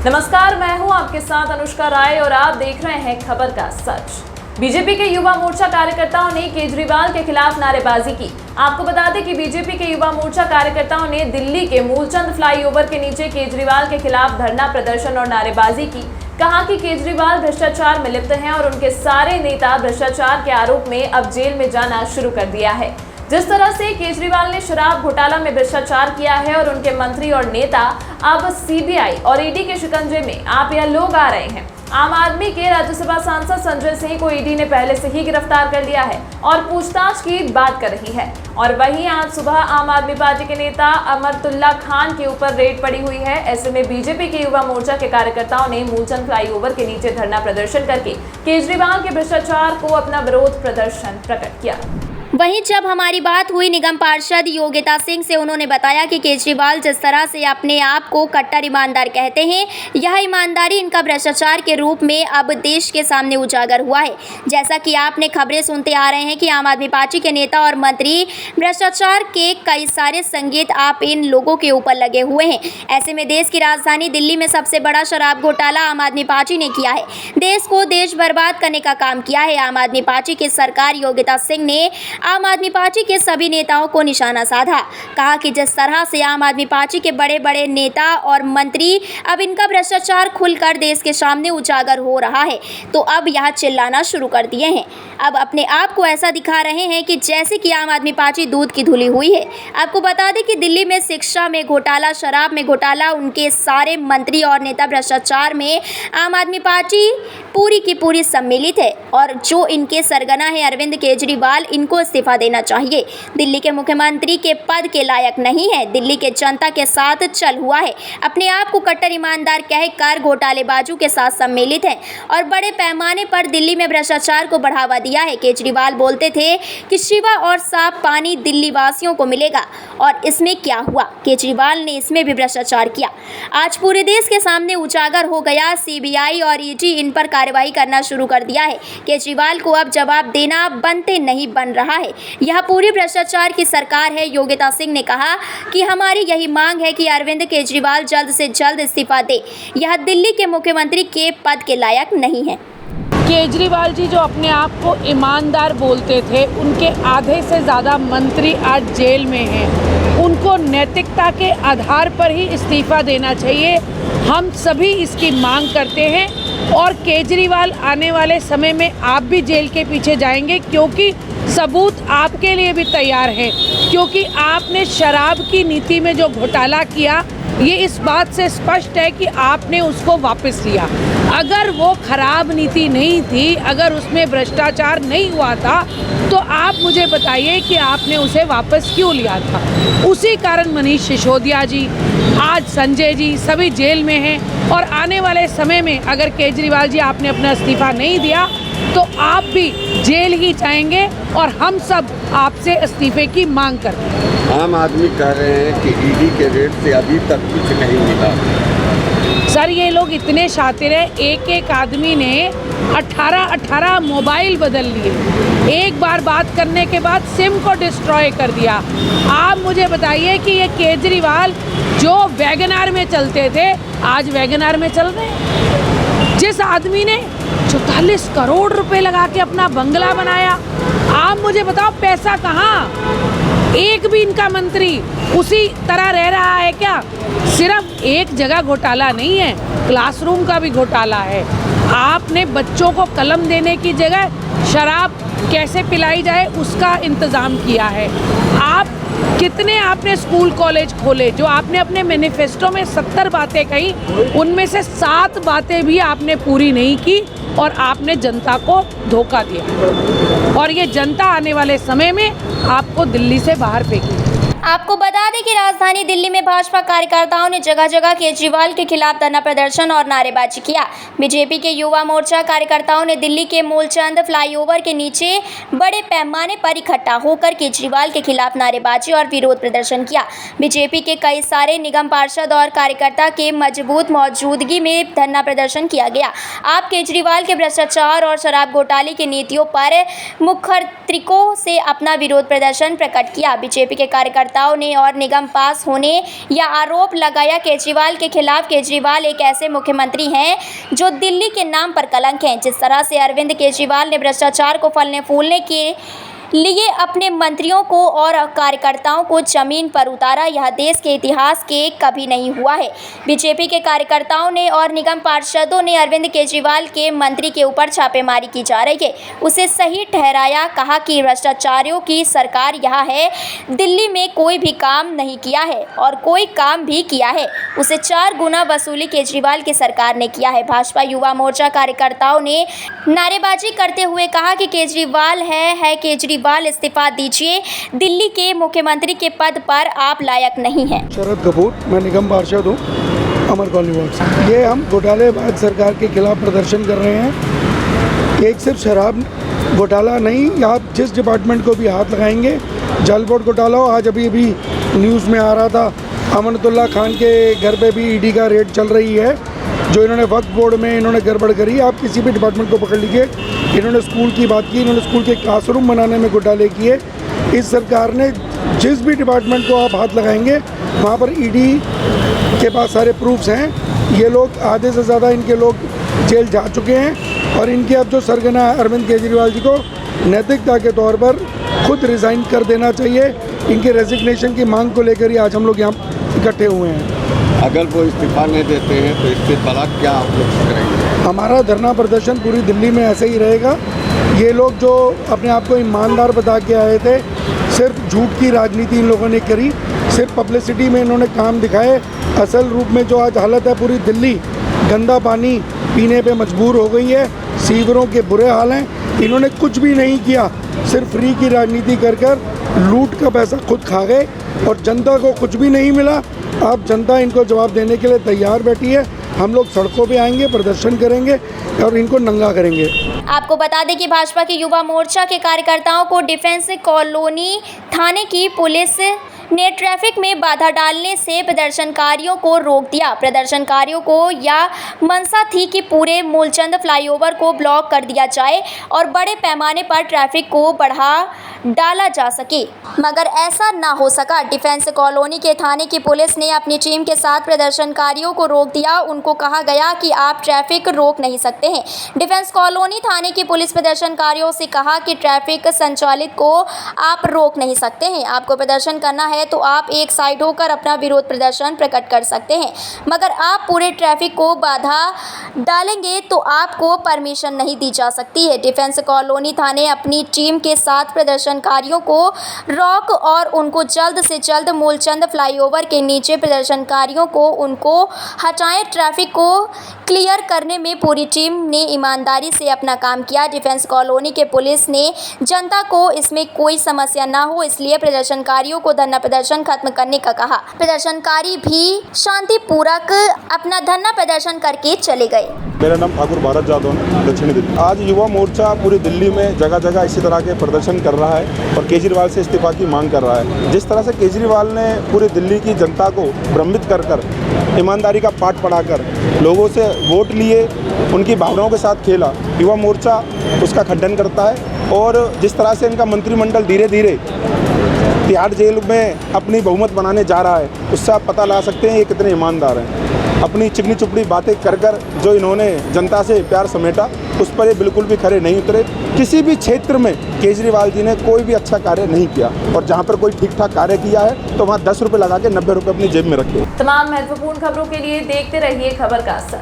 नमस्कार, मैं हूं आपके साथ अनुष्का राय और आप देख रहे हैं खबर का सच। बीजेपी के युवा मोर्चा कार्यकर्ताओं ने केजरीवाल के खिलाफ नारेबाजी की। आपको बता दें कि बीजेपी के युवा मोर्चा कार्यकर्ताओं ने दिल्ली के मूलचंद फ्लाईओवर के नीचे केजरीवाल के खिलाफ धरना प्रदर्शन और नारेबाजी की। कहा कि केजरीवाल भ्रष्टाचार में लिप्त हैं और उनके सारे नेता भ्रष्टाचार के आरोप में अब जेल में जाना शुरू कर दिया है। जिस तरह से केजरीवाल ने शराब घोटाला में भ्रष्टाचार किया है और उनके मंत्री और नेता अब सीबीआई और ईडी के शिकंजे में आप यह लोग आ रहे हैं। आम आदमी के राज्यसभा सांसद संजय सिंह को ईडी ने पहले से ही गिरफ्तार कर लिया है और पूछताछ की बात कर रही है। और वहीं आज सुबह आम आदमी पार्टी के नेता अमरतुल्ला खान के ऊपर रेड पड़ी हुई है। ऐसे में बीजेपी के युवा मोर्चा के कार्यकर्ताओं ने मूलचंद फ्लाईओवर के नीचे धरना प्रदर्शन करके केजरीवाल के भ्रष्टाचार को अपना विरोध प्रदर्शन प्रकट किया। वहीं जब हमारी बात हुई निगम पार्षद योगिता सिंह से, उन्होंने बताया कि केजरीवाल जिस तरह से अपने आप को कट्टर ईमानदार कहते हैं, यह ईमानदारी इनका भ्रष्टाचार के रूप में अब देश के सामने उजागर हुआ है। जैसा कि आपने खबरें सुनते आ रहे हैं कि आम आदमी पार्टी के नेता और मंत्री भ्रष्टाचार के कई सारे संकेत आप इन लोगों के ऊपर लगे हुए हैं। ऐसे में देश की राजधानी दिल्ली में सबसे बड़ा शराब घोटाला आम आदमी पार्टी ने किया है। देश बर्बाद करने का काम किया है। आम आदमी पार्टी की सरकार योगिता सिंह ने आम आदमी पार्टी के सभी नेताओं को निशाना साधा। कहा कि जिस तरह से आम आदमी पार्टी के बड़े बड़े नेता और मंत्री अब इनका भ्रष्टाचार खुलकर देश के सामने उजागर हो रहा है, तो अब यह चिल्लाना शुरू कर दिए हैं। अब अपने आप को ऐसा दिखा रहे हैं कि जैसे कि आम आदमी पार्टी दूध की धुली हुई है। आपको बता दें कि दिल्ली में शिक्षा में घोटाला, शराब में घोटाला, उनके सारे मंत्री और नेता भ्रष्टाचार में आम आदमी पार्टी पूरी की पूरी सम्मिलित है। और जो इनके सरगना है अरविंद केजरीवाल, इनको इस्तीफा देना चाहिए। दिल्ली के मुख्यमंत्री के पद के लायक नहीं है। दिल्ली के जनता के साथ चल हुआ है, अपने आप को कट्टर ईमानदार कहकर घोटालेबाजों के साथ सम्मिलित है और बड़े पैमाने पर दिल्ली में भ्रष्टाचार को बढ़ावा दिया है। केजरीवाल बोलते थे कि शिवा और साफ पानी दिल्ली वासियों को मिलेगा, और इसमें क्या हुआ? केजरीवाल ने इसमें भी भ्रष्टाचार किया। आज पूरे देश के सामने उजागर हो गया। सीबीआई और ईडी इन पर कार्रवाई करना शुरू कर दिया है। केजरीवाल को अब जवाब देना बनते नहीं बन रहा है। यह पूरी भ्रष्टाचार की सरकार है। योगिता सिंह ने कहा कि हमारी यही मांग है कि अरविंद केजरीवाल जल्द से जल्द इस्तीफा दे। यह दिल्ली के मुख्यमंत्री के पद के लायक नहीं है। केजरीवाल जी जो अपने आप को ईमानदार बोलते थे, उनके आधे से ज़्यादा मंत्री आज जेल में हैं। उनको नैतिकता के आधार पर ही इस्तीफा देना चाहिए। हम सभी इसकी मांग करते हैं और केजरीवाल आने वाले समय में आप भी जेल के पीछे जाएंगे, क्योंकि सबूत आपके लिए भी तैयार है। क्योंकि आपने शराब की नीति में जो घोटाला किया, ये इस बात से स्पष्ट है कि आपने उसको वापस लिया। अगर वो खराब नीति नहीं थी, अगर उसमें भ्रष्टाचार नहीं हुआ था, तो आप मुझे बताइए कि आपने उसे वापस क्यों लिया था। उसी कारण मनीष सिसोदिया जी, आज संजय जी सभी जेल में हैं। और आने वाले समय में अगर केजरीवाल जी आपने अपना इस्तीफा नहीं दिया, तो आप भी जेल ही जाएंगे और हम सब आपसे इस्तीफे की मांग करते हैं। आम आदमी कह रहे हैं कि ईडी के रेड से अभी तक कुछ नहीं मिला। सर, ये लोग इतने शातिर हैं। एक एक आदमी ने 18 मोबाइल बदल लिए। एक बार बात करने के बाद सिम को डिस्ट्रॉय कर दिया। आप मुझे बताइए कि ये केजरीवाल जो वैगनार में चलते थे, आज वैगनार में चल रहे हैं। जिस आदमी ने 44 करोड़ रुपए लगा के अपना बंगला बनाया, आप मुझे बताओ पैसा कहाँ? एक भी इनका मंत्री उसी तरह रह रहा है क्या? सिर्फ एक जगह घोटाला नहीं है, क्लासरूम का भी घोटाला है। आपने बच्चों को कलम देने की जगह शराब कैसे पिलाई जाए उसका इंतज़ाम किया है। आप कितने आपने स्कूल कॉलेज खोले, जो आपने अपने मैनिफेस्टो में 70 बातें कही, उनमें से 7 बातें भी आपने पूरी नहीं की और आपने जनता को धोखा दिया। और ये जनता आने वाले समय में आपको दिल्ली से बाहर फेंकेगी। आपको बता दें कि राजधानी दिल्ली में भाजपा कार्यकर्ताओं ने जगह जगह केजरीवाल के खिलाफ धरना प्रदर्शन और नारेबाजी किया। बीजेपी के युवा मोर्चा कार्यकर्ताओं ने दिल्ली के मूलचंद फ्लाईओवर के नीचे बड़े पैमाने पर इकट्ठा होकर केजरीवाल के खिलाफ नारेबाजी और विरोध प्रदर्शन किया। बीजेपी के कई सारे निगम पार्षद और कार्यकर्ता के मजबूत मौजूदगी में धरना प्रदर्शन किया गया। आप केजरीवाल के भ्रष्टाचार और शराब घोटाले की नीतियों पर मुखर तरीकों से अपना विरोध प्रदर्शन प्रकट किया। बीजेपी के कार्यकर्ता कार्यकर्ताओं ने और निगम पास होने या आरोप लगाया केजरीवाल के खिलाफ। केजरीवाल एक ऐसे मुख्यमंत्री हैं जो दिल्ली के नाम पर कलंक हैं। जिस तरह से अरविंद केजरीवाल ने भ्रष्टाचार को फलने फूलने के लिए अपने मंत्रियों को और कार्यकर्ताओं को जमीन पर उतारा, यह देश के इतिहास के कभी नहीं हुआ है। बीजेपी के कार्यकर्ताओं ने और निगम पार्षदों ने अरविंद केजरीवाल के मंत्री के ऊपर छापेमारी की जा रही है, उसे सही ठहराया। कहा कि भ्रष्टाचारियों की सरकार यहाँ है, दिल्ली में कोई भी काम नहीं किया है और कोई काम भी किया है उसे 4 गुना वसूली केजरीवाल की सरकार ने किया है। भाजपा युवा मोर्चा कार्यकर्ताओं ने नारेबाजी करते हुए कहा कि केजरीवाल है केजरीवाल इस्तीफा दीजिए, दिल्ली के मुख्यमंत्री के पद पर आप लायक नहीं हैं। शरद कपूर, मैं निगम पार्षद हूँ अमर कॉलोनी वार्ड से। ये हम घोटालेबाज सरकार के खिलाफ प्रदर्शन कर रहे हैं। एक सिर्फ शराब घोटाला नहीं, आप जिस डिपार्टमेंट को भी हाथ लगाएंगे, जल बोर्ड घोटाला हो, आज अभी न्यूज़ में आ रहा था अमनतुल्ला खान के घर पे भी ईडी का रेड चल रही है, जो इन्होंने वक्फ बोर्ड में इन्होंने गड़बड़ करी। आप किसी भी डिपार्टमेंट को पकड़ लीजिए, इन्होंने स्कूल की बात की, इन्होंने स्कूल के क्लासरूम बनाने में घोटाले किए। इस सरकार ने जिस भी डिपार्टमेंट को आप हाथ लगाएंगे वहाँ पर ईडी के पास सारे प्रूफ्स हैं। ये लोग आधे से ज़्यादा इनके लोग जेल जा चुके हैं और इनके अब जो सरगना है अरविंद केजरीवाल जी को नैतिकता के तौर पर खुद रिज़ाइन कर देना चाहिए। इनके रेजिग्नेशन की मांग को लेकर ही आज हम लोग यहाँ इकट्ठे हुए हैं। अगर वो इस्तीफा नहीं देते हैं तो इसके बाद क्या आप लोग करेंगे? हमारा धरना प्रदर्शन पूरी दिल्ली में ऐसे ही रहेगा। ये लोग जो अपने आप को ईमानदार बता के आए थे, सिर्फ झूठ की राजनीति इन लोगों ने करी, सिर्फ पब्लिसिटी में इन्होंने काम दिखाए। असल रूप में जो आज हालत है, पूरी दिल्ली गंदा पानी पीने पे मजबूर हो गई है, सीवरों के बुरे हाल हैं। इन्होंने कुछ भी नहीं किया, सिर्फ फ्री की राजनीति कर लूट का पैसा खुद खा गए और जनता को कुछ भी नहीं मिला। अब जनता इनको जवाब देने के लिए तैयार बैठी है। हम लोग सड़कों पे आएंगे, प्रदर्शन करेंगे और इनको नंगा करेंगे। आपको बता दें कि भाजपा के युवा मोर्चा के कार्यकर्ताओं को डिफेंस कॉलोनी थाने की पुलिस ने ट्रैफिक में बाधा डालने से प्रदर्शनकारियों को रोक दिया। प्रदर्शनकारियों को यह मंशा थी कि पूरे मूलचंद फ्लाईओवर को ब्लॉक कर दिया जाए और बड़े पैमाने पर ट्रैफिक को बढ़ा डाला जा सके, मगर ऐसा ना हो सका। डिफेंस कॉलोनी के थाने की पुलिस ने अपनी टीम के साथ प्रदर्शनकारियों को रोक दिया। उनको कहा गया कि आप ट्रैफिक रोक नहीं सकते हैं। डिफेंस कॉलोनी थाने की पुलिस प्रदर्शनकारियों से कहा कि ट्रैफिक संचालित को आप रोक नहीं सकते हैं। आपको प्रदर्शन करना है तो आप एक साइड होकर अपना विरोध प्रदर्शन प्रकट कर सकते हैं, मगर आप पूरे ट्रैफिक को बाधा डालेंगे तो आपको परमिशन नहीं दी जा सकती है। डिफेंस कॉलोनी थाने अपनी टीम के साथ प्रदर्शनकारियों को रोक और उनको जल्द से जल्द मूलचंद फ्लाईओवर के नीचे प्रदर्शनकारियों को उनको हटाएं। ट्रैफिक को क्लियर करने में पूरी टीम ने ईमानदारी से अपना काम किया। डिफेंस कॉलोनी के पुलिस ने जनता को इसमें कोई समस्या ना हो इसलिए प्रदर्शनकारियों को धरना प्रदर्शन खत्म करने का कहा। प्रदर्शनकारी भी शांतिपूर्वक अपना धरना प्रदर्शन करके चले गए। मेरा नाम ठाकुर भारत जादव है, दक्षिणी दिल्ली। आज युवा मोर्चा पूरी दिल्ली में जगह जगह इसी तरह के प्रदर्शन कर रहा है और केजरीवाल से इस्तीफा की मांग कर रहा है। जिस तरह से केजरीवाल ने पूरी दिल्ली की जनता को भ्रमित कर ईमानदारी का पाठ पढ़ाकर लोगों से वोट लिए, उनकी भावनाओं के साथ खेला, युवा मोर्चा उसका खंडन करता है। और जिस तरह से इनका मंत्रिमंडल धीरे धीरे तिहाड़ जेल में अपनी बहुमत बनाने जा रहा है, उससे आप पता लगा सकते हैं ये कितने ईमानदार हैं। अपनी चिकनी चुपड़ी बातें कर जो इन्होंने जनता से प्यार समेटा, उस पर ये बिल्कुल भी खरे नहीं उतरे। किसी भी क्षेत्र में केजरीवाल जी ने कोई भी अच्छा कार्य नहीं किया और जहाँ पर कोई ठीक ठाक कार्य किया है तो वहाँ 10 रुपये लगा के 90 रुपये अपनी जेब में रखे। तमाम महत्वपूर्ण खबरों के लिए देखते रहिए खबर का असर।